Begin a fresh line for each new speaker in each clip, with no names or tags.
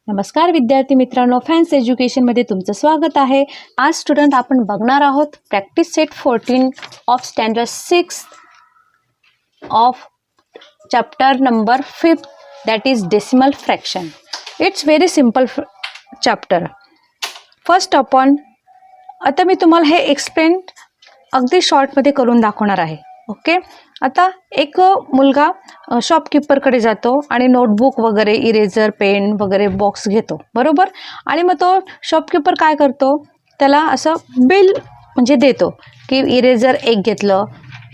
नमस्कार विद्यार्थी मित्रांनो, फॅन्स एज्युकेशनमध्ये तुमचं स्वागत आहे। आज स्टुडंट आपण बघणार आहोत practice set 14 of standard 6 of chapter number 5 that is decimal fraction. It's very simple chapter. First आपण आता मी तुम्हाला हे एक्सप्लेन अगदी शॉर्टमध्ये करून दाखवणार आहे। ओके, आता एक मुलगा शॉपकीपरकडे जातो आणि नोटबुक वगैरे इरेजर पेन वगैरे बॉक्स घेतो, बरोबर। आणि मग तो शॉपकीपर काय करतो, त्याला असं बिल म्हणजे देतो की इरेजर एक घेतलं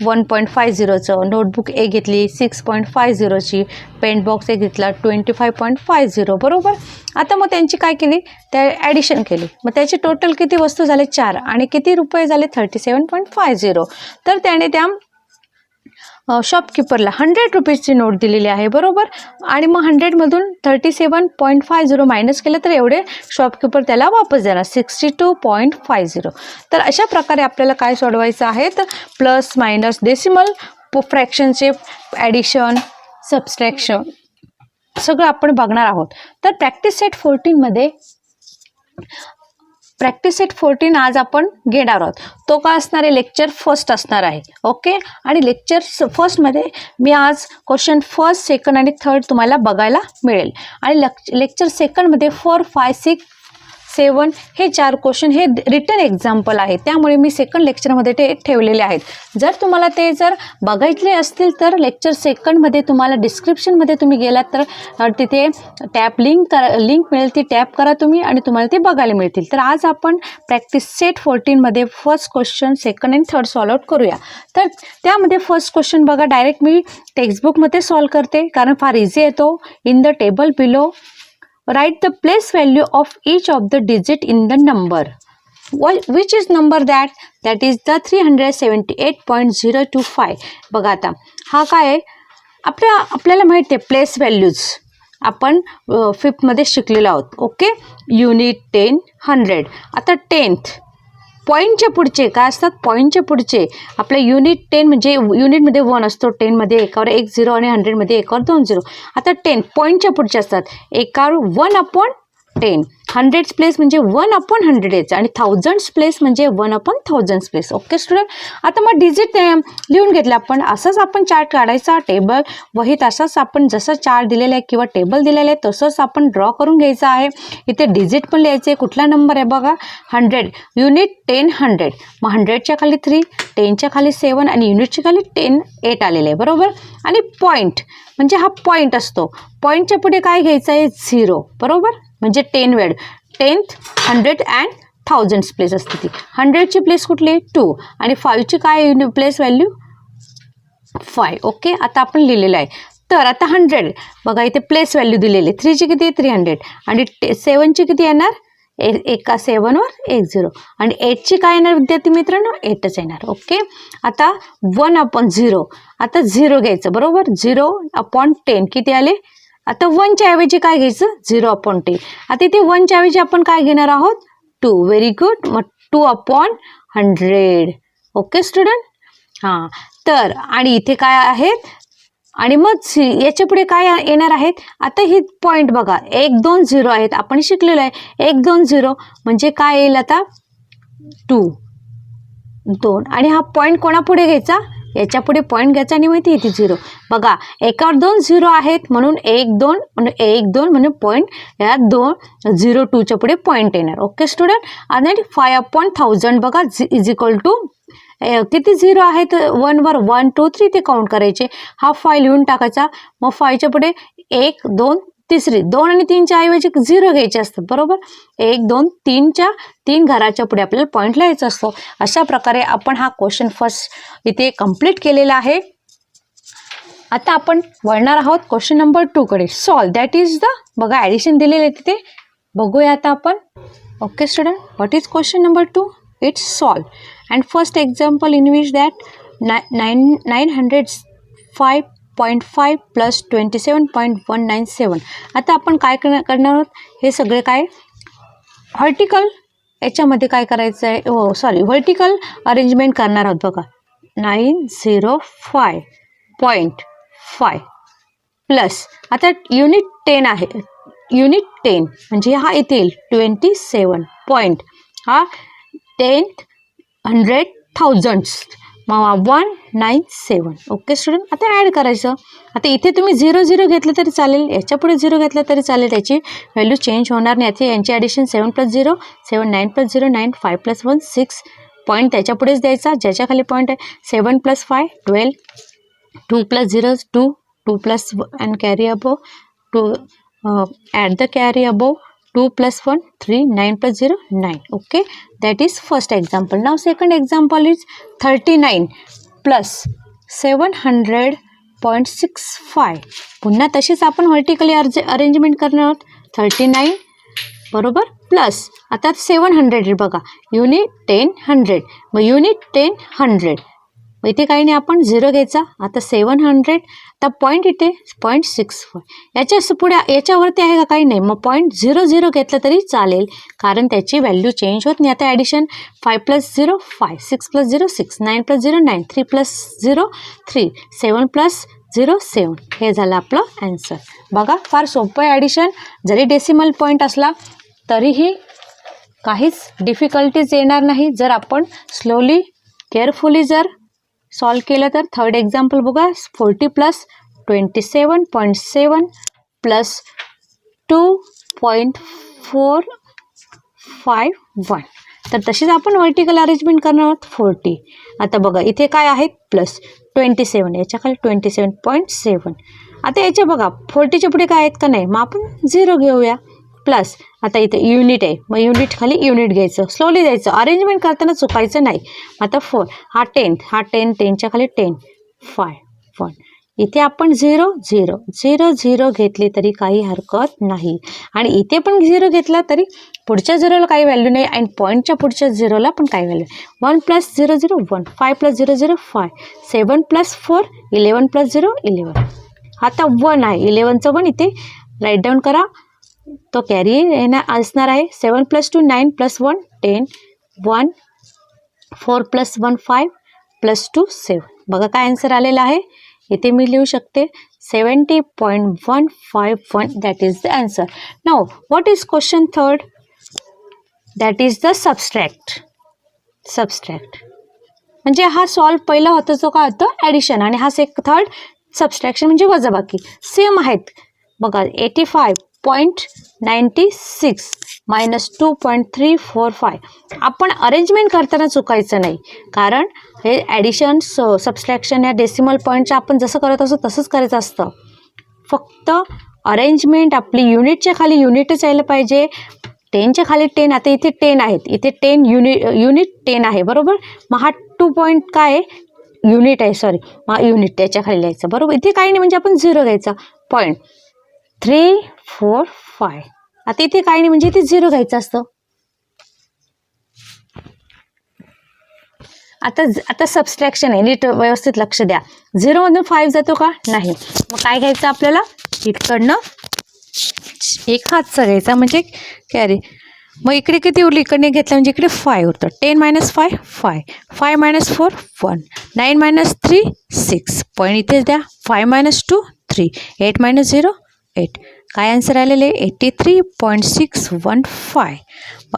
1.50चं, नोटबुक एक घेतली 6.50ची, पेन बॉक्स एक घेतला 25.50, बरोबर। आता मग त्यांची काय केली, त्या ॲडिशन केली, मग त्याची टोटल किती वस्तू झाले 4 आणि किती रुपये झाले 37.50। तर त्याने त्या शॉपकीपरला 100 रुपीजची नोट दिलेली आहे, बरोबर। आणि मग 100मधून 37.50 मायनस केलं तर एवढे शॉपकीपर त्याला वापस देणार 62.50। तर अशा प्रकारे आपल्याला काय सोडवायचं आहे, तर प्लस मायनस डेसिमल फ्रॅक्शनचे ॲडिशन सबस्ट्रॅक्शन सगळं आपण बघणार आहोत। तर प्रॅक्टिस सेट 14 आज आपण घेणार आहोत। तो काय असणार आहे, लेक्चर फर्स्ट असणार आहे। ओके, आणि लेक्चर फर्स्टमध्ये मी आज क्वेश्चन फर्स्ट, सेकंड आणि थर्ड तुम्हाला बघायला मिळेल। आणि लेक्चर सेकंडमध्ये 4, 5, 6, 7 हे 4 क्वेश्चन हे रिटन एक्झाम्पल आहे, त्यामुळे मी सेकंड लेक्चरमध्ये ते ठेवलेले आहेत। जर तुम्हाला ते जर बघायचे असतील तर लेक्चर सेकंडमध्ये तुम्हाला डिस्क्रिप्शनमध्ये तुम्ही गेलात तर तिथे लिंक मिळेल, ती टॅप करा तुम्ही आणि तुम्हाला ते बघायला मिळतील। तर आज आपण प्रॅक्टिस सेट 14मध्ये फर्स्ट क्वेश्चन, सेकंड आणि थर्ड सॉल्व आउट करूया। तर त्यामध्ये फर्स्ट क्वेश्चन बघा, डायरेक्ट मी टेक्स्टबुकमध्ये सॉल्व करते कारण फार इझी येतो। In the table below write the place value of each of the digit in the number. Which is number that is the 378.025. बघा आता हा काय आहे, आपल्याला माहिती आहे प्लेस व्हॅल्यूज आपण 5th मध्ये शिकलेलो आहोत। Okay, unit 10 100। आता 10th पॉईंटच्या पुढचे काय असतात, पॉईंटच्या पुढचे आपल्या युनिट 10 म्हणजे युनिटमध्ये 1 असतो, 10मध्ये एकावर 1 0 आणि 100मध्ये एकावर 2 0। आता 10 पॉईंटच्या पुढचे असतात, एकावर 1/10, 100th प्लेस म्हणजे 1/100 यायचं आणि 1000th प्लेस म्हणजे 1/1000 प्लेस। ओके स्टुडंट, आता मग डिजिट लिहून घेतलं आपण। असंच आपण चार्ट काढायचा, टेबल वहीत असंच आपण जसं चार्ट दिलेलं आहे किंवा टेबल दिलेलं आहे तसंच आपण ड्रॉ करून घ्यायचं आहे। इथे डिजिट पण लिहायचे, कुठला नंबर आहे बघा 100, युनिट 10 100, मग 100च्या खाली 3, 10च्या खाली 7 आणि युनिटच्या खाली 10 8 आलेलं आहे, बरोबर। आणि पॉईंट म्हणजे हा पॉईंट असतो, पॉईंटच्या पुढे काय घ्यायचं आहे 0, बरोबर, म्हणजे 10 वेळ 10th 100 अँड 1000th प्लेस असते ती। 100ची प्लेस कुठली 2 आणि 5ची काय प्लेस व्हॅल्यू 5। ओके, आता आपण लिहिलेलं आहे। तर आता 100 बघा इथे प्लेस व्हॅल्यू दिलेली, 3ची किती 300 आणि 7ची किती येणार, एका 7वर 1 0 आणि 8ची काय येणार विद्यार्थी मित्रांनो 8च येणार। ओके, आता 1/0, आता 0 घ्यायचं, बरोबर, 0/10 किती आले। आता 1च्या ऐवजी काय घ्यायचं 0/10। आता इथे 1च्या ऐवजी आपण काय घेणार आहोत 2, व्हेरी गुड, मग 2/100। ओके स्टुडंट, हां, तर आणि इथे काय आहेत आणि मग याच्या पुढे काय येणार आहेत, आता ही पॉईंट बघा 1 2 0 आहेत, आपण शिकलेलो आहे 1 2 0 म्हणजे काय येईल आता 2 2 आणि हा पॉईंट कोणापुढे घ्यायचा, याच्या पुढे पॉईंट घ्यायचा आणि माहिती इथे 0 बघा, एकावर 2 0 आहेत म्हणून 1 2 म्हणून 1 2 म्हणून पॉईंट या 2 0 2च्या पुढे पॉईंट येणार। ओके स्टुडंट, आणि 5/1000 बघा इज इक्वल टू किती 0 आहेत 1वर 1 2 3 ते काउंट करायचे, हा 5 लिहून टाकायचा, मग 5च्या पुढे 1 2 तिसरी 2 आणि 3च्या ऐवजी 0 घ्यायचे असतात, बरोबर। 1 2 3च्या 3 घराच्या पुढे आपल्याला पॉईंट लिहायचा असतो। अशा प्रकारे आपण हा क्वेश्चन फर्स्ट इथे कंप्लीट केलेला आहे। आता आपण वळणार आहोत क्वेश्चन नंबर 2 कडे। सॉल्व दॅट इज द बघा ॲडिशन दिलेले आहे तिथे, बघूया आता आपण। Okay student, what is question number 2, it's solve and first example in which that 905.5 plus 27.197। आता आपण काय करणार आहोत, हे सगळे काय व्हर्टिकल याच्यामध्ये काय करायचं आहे, व्हर्टिकल अरेंजमेंट करणार आहोत बघा। 1905.5 प्लस आता युनिट 10 आहे, युनिट 10 म्हणजे हा येतील 27 पॉईंट, हा 10 100 थाउजंड्स 197. ओके स्टुडंट, आता ॲड करायचं. आता इथे तुम्ही 0 0 घेतलं तरी चालेल, याच्या पुढे 0 घेतलं तरी चालेल, त्याची व्हॅल्यू चेंज होणार नाही. याची यांची ॲडिशन 7 + 0 7, 9 + 0 9, 5 + 1 6 पॉईंट त्याच्या पुढेच द्यायचा ज्याच्या खाली पॉईंट आहे. 7 + 5 12, 2 + 0 2, 2 + and carry above 2, add the carry above 2 + 1 3, 9 + 0 9. Okay, that is first example. Now second example is 39 plus 700.65. पुन्हा तशीच आपण व्हर्टिकली अरेंजमेंट करणार आहोत. 39 बरोबर प्लस आता 700 बघा, युनिट 10 100, मग युनिट 10 100, मग इथे काही नाही, आपण 0 घ्यायचा. आता 700, आता पॉईंट इथे 0.65, याच्या पुढे याच्यावरती आहे का, काही नाही, मग 0.00 घेतलं तरी चालेल कारण त्याची व्हॅल्यू चेंज होत नाही. आता ॲडिशन 5 + 0 5, 6 + 0 6, 9 + 0 9, 3 + 0 3, 7 + 0 7. हे झालं आपलं ॲन्सर. बघा फार सोपं आहे ॲडिशन, जरी डेसिमल पॉईंट असला तरीही काहीच डिफिकल्टीज येणार नाही जर आपण स्लोली केअरफुली जर सॉल्व केलं तर. थर्ड एक्झाम्पल बघा, 40 + 27.7 + 2.451. तर तशीच आपण व्हर्टिकल अरेंजमेंट करणार आहोत. 40, आता बघा इथे काय आहेत प्लस 27, याच्या खाली 27.7. आता याच्या बघा 40च्या पुढे काय आहेत का नाही, मग आपण 0 घेऊया. प्लस आता इथे युनिट आहे, मग युनिट खाली युनिट घ्यायचं, स्लोली द्यायचं, अरेंजमेंट करताना चुकायचं नाही. आता 4, हा 10 हा 10, 10च्या खाली 10 5 1, इथे आपण 0 0 0 0 घेतली तरी काही हरकत नाही. आणि इथे पण 0 घेतला तरी पुढच्या 0ला काही व्हॅल्यू नाही आणि पॉईंटच्या पुढच्या 0ला पण काही व्हॅल्यू. 1 + 0 0 1, 5 + 0 0 5, 7 + 4 11 + 0 11. आता 1 आहे, 11चं 1 इथे राईट डाऊन करा, तो कॅरी येणार असणार आहे. 7 + 2 9 + 1 10 1, 4 + 1 5 + 2 7. बघा काय आन्सर आलेला आहे, इथे मी लिहू शकते 70.151. That is the answer. Now what is question third, that is the subtract. Subtract म्हणजे हा सॉल्व पहिला होता जो काय होतं ॲडिशन, आणि हा थर्ड सबस्ट्रॅक्शन म्हणजे वजाबाकी. सेम आहेत बघा. 85.96 - 2.345. आपण अरेंजमेंट करताना चुकायचं नाही कारण हे ॲडिशन सबस्ट्रॅक्शन या डेसिमल पॉईंटच्या आपण जसं करत असतो तसंच करायचं असतं. फक्त अरेंजमेंट आपली युनिटच्या खाली युनिटच यायला पाहिजे. 10च्या खाली 10, आता इथे 10 आहेत, इथे 10 युनिट 10 आहे बरोबर. मग हा 2 पॉईंट काय आहे, युनिट आहे, सॉरी, मग युनिट त्याच्या खाली लिहायचं बरोबर. इथे काही नाही म्हणजे आपण 0 घ्यायचा. पॉईंट 3 4 5, आता इथे काही नाही म्हणजे इथे 0 घ्यायचं असतं. आता सबस्ट्रॅक्शन आहे, नीट व्यवस्थित लक्ष द्या. 0 मधून 5 जातो का, नाही, मग काय घ्यायचं आपल्याला, इकडनं एक हातचा घ्यायचा म्हणजे कॅरी. मग इकडे किती उरली, इकडे घेतलं म्हणजे इकडे 5 होतं. 10 - 5 5, 5 - 4 1, 9 - 3 6, पॉईंट इथेच द्या. 5 - 2 3, 8 - 0 8. काय आन्सर आलेले 83.615.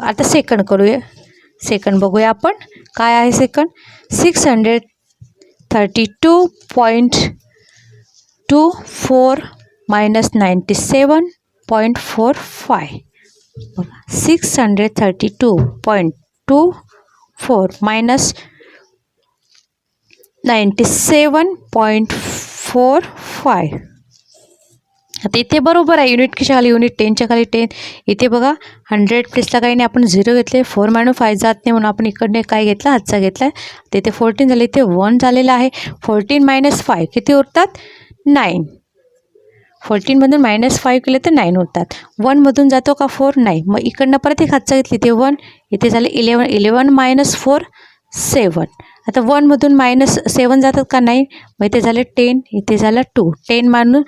आता सेकंड करूया, सेकंड बघूया आपण काय आहे सेकंड. 632.24 - 97.45. 632.24 - 97.45. आता इथे बरोबर आहे, युनिट कशा खाली युनिट 10च्या खाली 10. इथे बघा 100 प्लेसला काही नाही, आपण 0 घेतले. 4 - 5 जात नाही म्हणून आपण इकडने काय घेतला, हातचा घेतला आहे. तिथे 14 झाले, इथे 1 झालेला आहे. 14 - 5 किती उरतात, 9. 14मधून -5 केले तर 9 होतात. 1मधून जातो का 4, नाही, मग इकडनं परत एक हातचा घेतली, इथे 1, इथे झाले 11. 11 - 4 7. आता 1मधून -7 जातात का, नाही, मग इथे झाले 10, इथे झाला 2. 10 मानून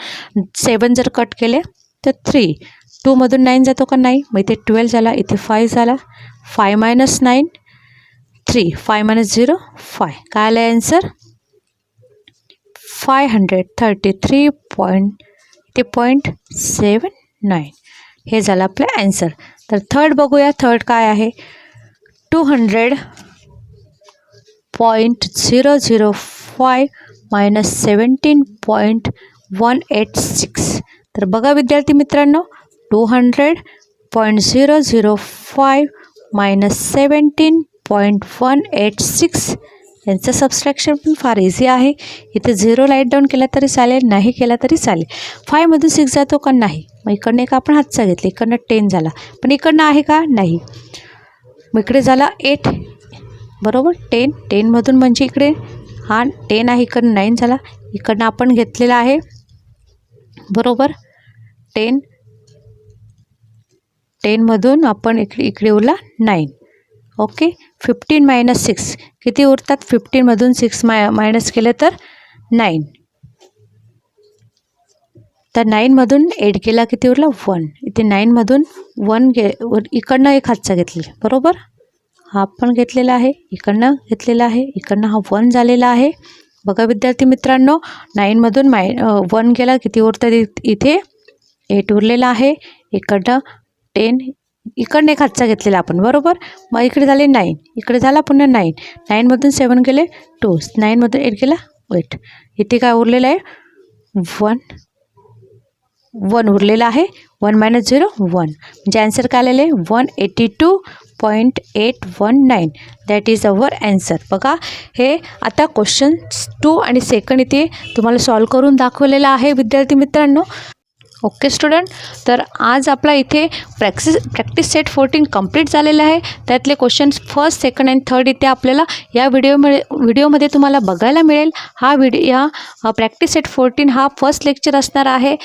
7 जर कट केले तर 3. 2मधून 9 जातो का, नाही, मग इथे 12 झाला, इथे 5 झाला. 5 - 9 3 5 minus 0 5 काय आलं आन्सर 533.79 हे झालं आपलं आन्सर. तर थर्ड बघूया. थर्ड काय आहे 200.005 minus 17.186. तर बघा विद्यार्थी मित्रांनो 200.005 minus 17.186 यांचं सबस्ट्रॅक्शन पण फार इझी आहे. इथे 0 राईट डाऊन केला तरी चालेल, नाही केला तरी चालेल. 5 मधून 6 जातो का नाही. मग इकडनं एक आपण हातचा घेतला, इकडनं 10 झाला, पण इकडनं आहे का नाही. मग इकडे झाला 8 बरोबर. 10 मधून म्हणजे इकडे हा 10 आहे, इकडनं 9 झाला, इकडनं आपण घेतलेला आहे बरोबर 10 मधून आपण इकडे उरला 9. ओके. 15 minus 6 किती उरतात. 15 मधून 6 मायनस केलं तर 9. तर 9 मधून 8 गेला किती उरला 1. इथे 9 मधून 1 इकडनं एक हातचा घेतलेला बरोबर. हा पण घेतलेला आहे, इकडनं घेतलेला आहे, इकडनं हा 1 झालेला आहे. बघा विद्यार्थी मित्रांनो 9 मधून 1 गेला किती उरतात. इथे 8 उरलेला आहे, इकडनं 10, इकडनं एक हातचा घेतलेला आपण बरोबर. मग इकडे झाले 9, इकडे झाला पुन्हा 9. 9 मधून 7 गेले 2, 9 मधून 8 गेला 8. इथे काय उरलेलं आहे 1 उरलेला आहे. 1 minus 0 1 म्हणजे आन्सर काय आलेलं आहे 182.819. That is our answer. बघा हे आता क्वेश्चन 2 आणि सेकंड इथे तुम्हाला सॉल्व करून दाखवलेलं आहे विद्यार्थी मित्रांनो. Okay student. तर आज आपला इथे प्रॅक्टिस सेट 14 कंप्लीट झालेला आहे. त्यातले क्वेश्चन्स फर्स्ट, सेकंड आणि थर्ड इथे आपल्याला या व्हिडिओमध्ये तुम्हाला बघायला मिळेल. हा प्रॅक्टिस सेट 14 हा फर्स्ट लेक्चर असणार आहे.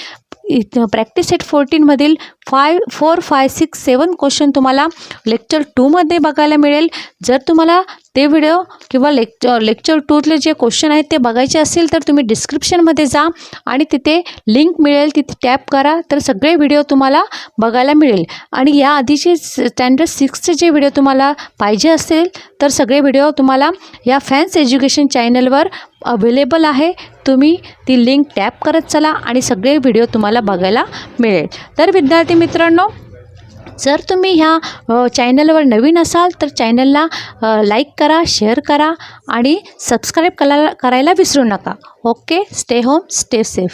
प्रॅक्टिस सेट 14मधील 4, 5, 6, 7 क्वेश्चन तुम्हाला लेक्चर 2मध्ये बघायला मिळेल. जर तुम्हाला ते व्हिडिओ किंवा लेक्चर 2तले जे क्वेश्चन आहेत ते बघायचे असेल तर तुम्ही डिस्क्रिप्शनमध्ये जा आणि तिथे लिंक मिळेल, तिथे टॅप करा तर सगळे व्हिडिओ तुम्हाला बघायला मिळेल. आणि या आधीचे स्टँडर्ड 6चे जे व्हिडिओ तुम्हाला पाहिजे असेल तर सगळे व्हिडिओ तुम्हाला या फॅन्स एज्युकेशन चॅनलवर अवेलेबल आहे. तुम्ही ती लिंक टॅप करत चला आणि सगळे व्हिडिओ तुम्हाला बघायला मिळेल. तर विद्यार्थी मित्रांनो जर तुम्ही ह्या चॅनलवर नवीन असाल तर चॅनलला लाईक करा, शेअर करा आणि सबस्क्राईब करायला विसरू नका. Okay. Stay home, stay safe.